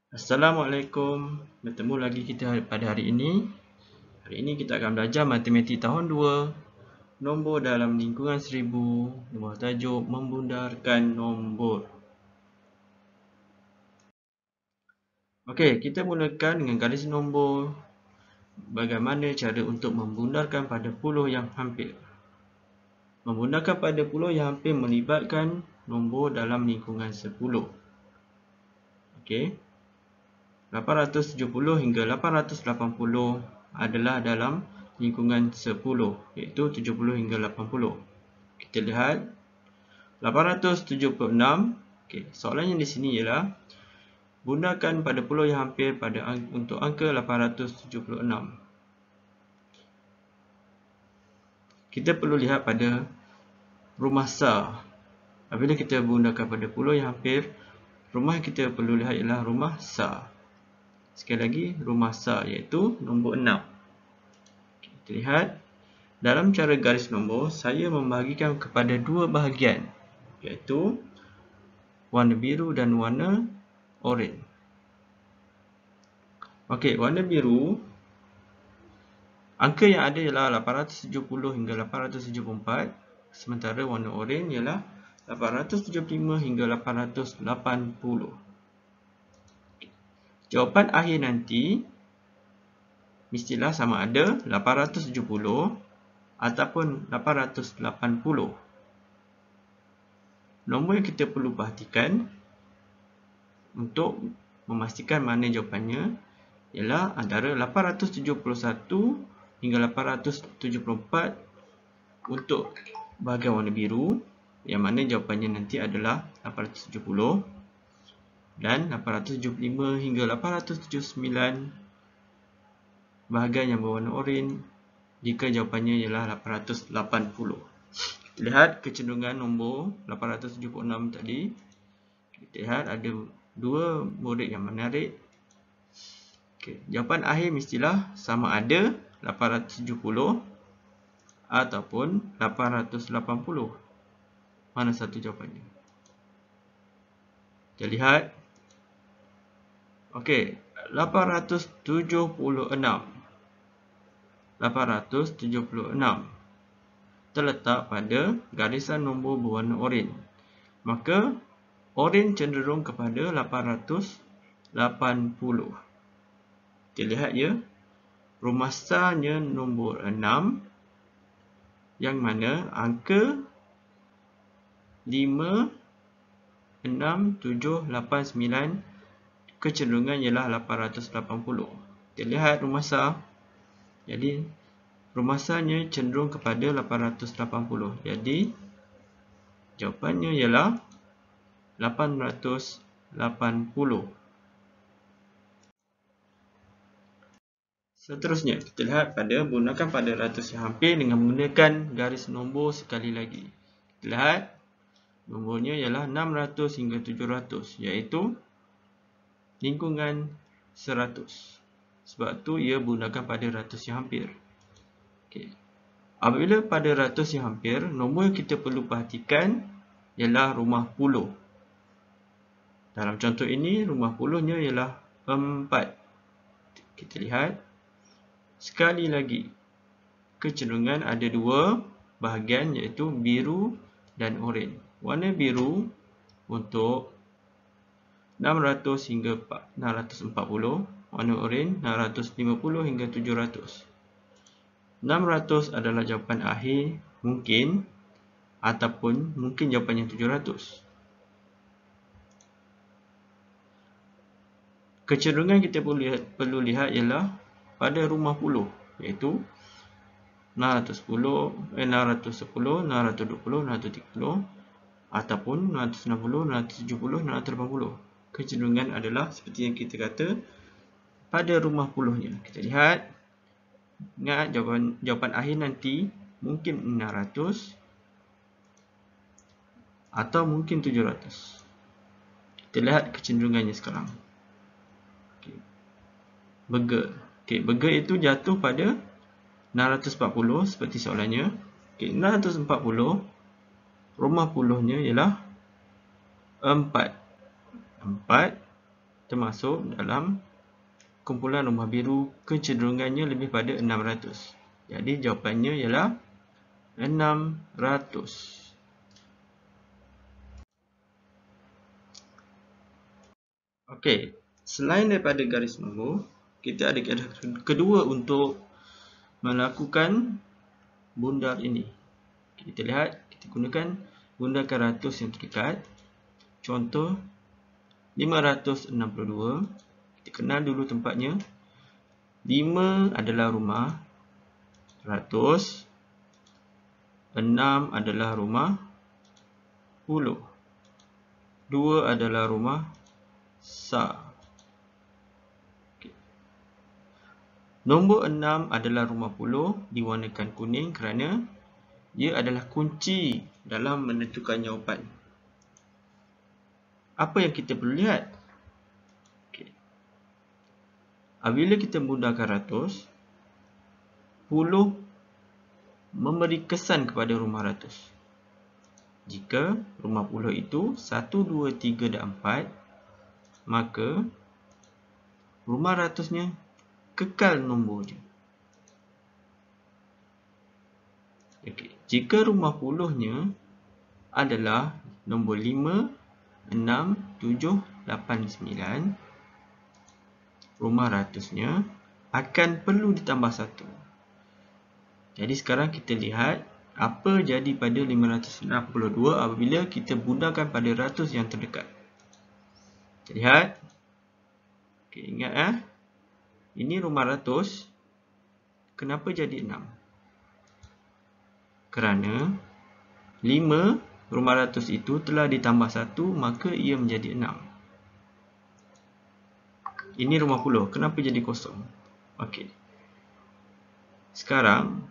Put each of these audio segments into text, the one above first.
Assalamualaikum. Bertemu lagi kita pada hari ini. Hari ini kita akan belajar matematik tahun 2, nombor dalam lingkungan 1000, dengan tajuk membundarkan nombor. Okey, kita mulakan dengan garis nombor. Bagaimana cara untuk membundarkan pada puluh yang hampir? Membundarkan pada puluh yang hampir melibatkan nombor dalam lingkungan 10. Okey. 870 hingga 880 adalah dalam lingkungan 10, iaitu 70 hingga 80. Kita lihat 876. Okey, soalannya di sini ialah bundarkan pada puluh yang hampir untuk angka 876. Kita perlu lihat pada rumah sar. Apabila kita bundarkan pada puluh yang hampir, rumah yang kita perlu lihat ialah rumah sar. Sekali lagi, rumah sar iaitu nombor 6. Kita lihat, dalam cara garis nombor, saya membahagikan kepada dua bahagian, iaitu warna biru dan warna oranye. Okey, warna biru, angka yang ada ialah 870 hingga 874, sementara warna oranye ialah 875 hingga 880. Jawapan akhir nanti mestilah sama ada 870 ataupun 880. Nombor yang kita perlu perhatikan untuk memastikan mana jawapannya ialah antara 871 hingga 874 untuk bahagian warna biru, yang mana jawapannya nanti adalah 870, dan 875 hingga 879 bahagian yang berwarna oranye jika jawapannya ialah 880. Kita lihat kecenderungan nombor 876 tadi. Kita lihat ada dua murid yang menarik. Okey, jawapan akhir mestilah sama ada 870 ataupun 880. Mana satu jawapannya? Kita lihat. Okey, 876 terletak pada garisan nombor berwarna oranye. Maka oranye cenderung kepada 880. Kita lihat ya, rumah sarnya nombor 6, yang mana angka 5, 6, 7, 8, 9 kecenderungan ialah 880. Kita lihat rumah sar. Jadi rumah sarnya cenderung kepada 880. Jadi jawapannya ialah 880. Seterusnya, kita lihat pada gunakan pada ratus yang hampir dengan menggunakan garis nombor sekali lagi. Kita lihat nombornya ialah 600 hingga 700, iaitu lingkungan 100. Sebab tu ia gunakan pada ratus yang hampir. Okey. Apabila pada ratus yang hampir, nombor yang kita perlu perhatikan ialah rumah puluh. Dalam contoh ini, rumah puluhnya ialah 4. Kita lihat sekali lagi, kecenderungan ada dua bahagian, iaitu biru dan oranye. Warna biru untuk 600 hingga 640, warna oranye 650 hingga 700. 600 adalah jawapan akhir mungkin, ataupun mungkin jawapannya 700. Kecenderungan kita perlu lihat ialah pada rumah puluh, iaitu 610, 620, 630, ataupun 660, 670, 680. Kecenderungan adalah seperti yang kita kata pada rumah puluhnya. Kita lihat. Ingat jawapan akhir nanti mungkin 600 atau mungkin 700. Kita lihat kecenderungannya sekarang. Okey. Burger. Okey, burger itu jatuh pada 640 seperti soalannya. Okey, 640 rumah puluhnya ialah 4. 4 termasuk dalam kumpulan rumah biru kecenderungannya lebih pada 600. Jadi jawapannya ialah 600. Okey, selain daripada garis nombor, kita ada kaedah kedua untuk melakukan bundar ini. Kita lihat, kita gunakan bundarkan ratus yang terdekat. Contoh 562. Kita kenal dulu tempatnya. 5 adalah rumah, 100. 6 adalah rumah, 10. 2 adalah rumah sa. Nombor 6 adalah rumah 10, diwarnakan kuning kerana ia adalah kunci dalam menentukan jawapan. Apa yang kita perlu lihat? Okay. Apabila kita bundarkan ratus, 10 memberi kesan kepada rumah ratus. Jika rumah 10 itu 1, 2, 3 dan 4, maka rumah ratusnya kekal nombornya. Okay. Jika rumah 10-nya adalah nombor 5, 6, 7, 8, 9, rumah ratusnya akan perlu ditambah 1. Jadi sekarang kita lihat apa jadi pada 562 apabila kita bundarkan pada ratus yang terdekat. Kita lihat. Okay, ingat ini rumah ratus. Kenapa jadi 6? Kerana 5 rumah ratus itu telah ditambah 1, maka ia menjadi 6. Ini rumah 10. Kenapa jadi kosong? Okey. Sekarang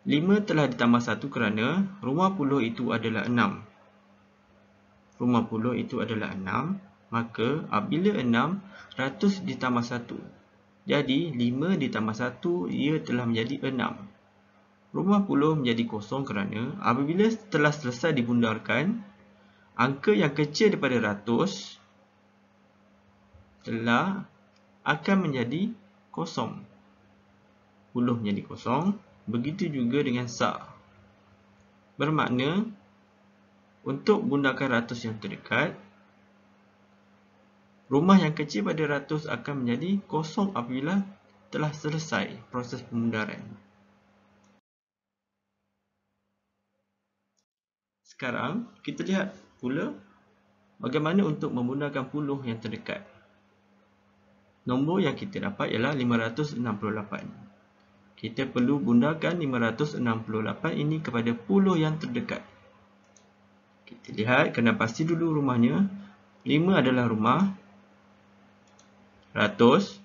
5 telah ditambah 1 kerana rumah 10 itu adalah 6. Rumah 10 itu adalah 6. Maka apabila 6, ratus ditambah 1. Jadi 5 ditambah 1, ia telah menjadi 6. Rumah 10 menjadi kosong kerana apabila telah selesai dibundarkan, angka yang kecil daripada ratus telah akan menjadi kosong. 10 menjadi kosong. Begitu juga dengan sa. Bermakna untuk bundarkan ratus yang terdekat, rumah yang kecil pada ratus akan menjadi kosong apabila telah selesai proses pembundaran. Sekarang kita lihat pula bagaimana untuk membundarkan puluh yang terdekat. Nombor yang kita dapat ialah 568. Kita perlu bundarkan 568 ini kepada puluh yang terdekat. Kita lihat, kena pasti dulu rumahnya. 5 adalah rumah, 100.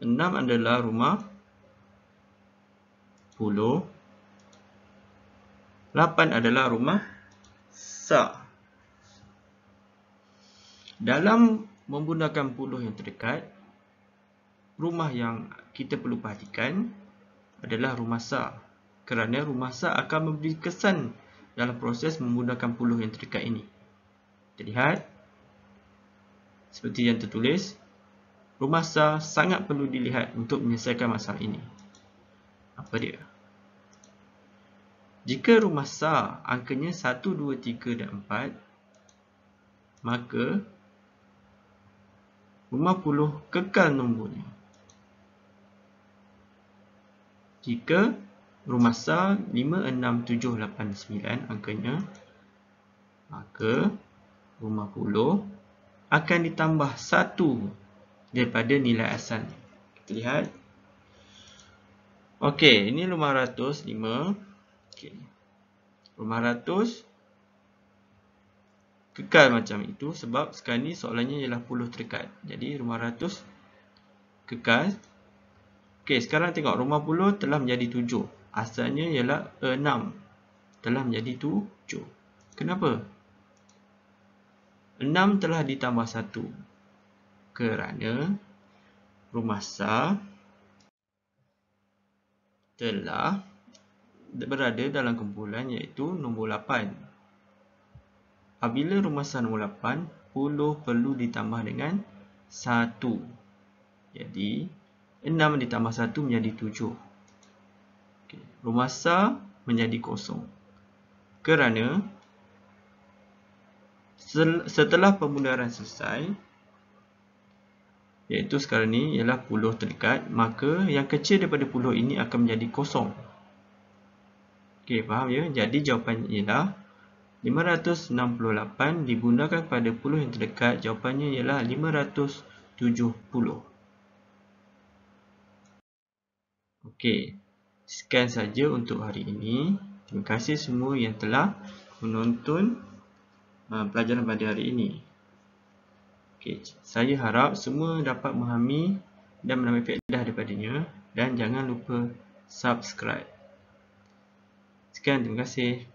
6 adalah rumah, 10. 8 adalah rumah sa. Dalam membundarkan puluh yang terdekat, rumah yang kita perlu perhatikan adalah rumah sa. Kerana rumah sa akan memberi kesan dalam proses membundarkan puluh yang terdekat ini. Kita lihat. Seperti yang tertulis, rumah sa sangat perlu dilihat untuk menyelesaikan masalah ini. Apa dia? Jika rumah sa angkanya 1, 2, 3 dan 4, maka rumah 10 kekal nombornya. Jika rumah sa 5, 6, 7, 8, 9 angkanya, maka rumah 10 akan ditambah 1 daripada nilai asalnya. Kita lihat. Okey, ini rumah ratus 5. Okay. Rumah ratus kekal macam itu sebab sekarang ni soalannya ialah puluh terdekat. Jadi rumah ratus kekal. Okey, sekarang tengok rumah 10 telah menjadi 7. Asalnya ialah 6. Telah menjadi 7. Kenapa? 6 telah ditambah 1. Kerana rumah sa telah berada dalam kumpulan iaitu nombor 8. Apabila rumah sa nombor 8, 10 perlu ditambah dengan 1. Jadi 6 ditambah 1 menjadi 7. Okay. Rumah sar menjadi kosong. Kerana setelah pemudaran selesai, iaitu sekarang ni ialah puluh terdekat, maka yang kecil daripada puluh ini akan menjadi kosong. Okey, faham ya? Jadi jawapannya ialah 568 digunakan pada puluh yang terdekat, jawapannya ialah 570. Okey, sekian saja untuk hari ini. Terima kasih semua yang telah menonton pelajaran pada hari ini. Okay, saya harap semua dapat memahami dan menambil faedah daripadanya, dan jangan lupa subscribe. Sekian, terima kasih.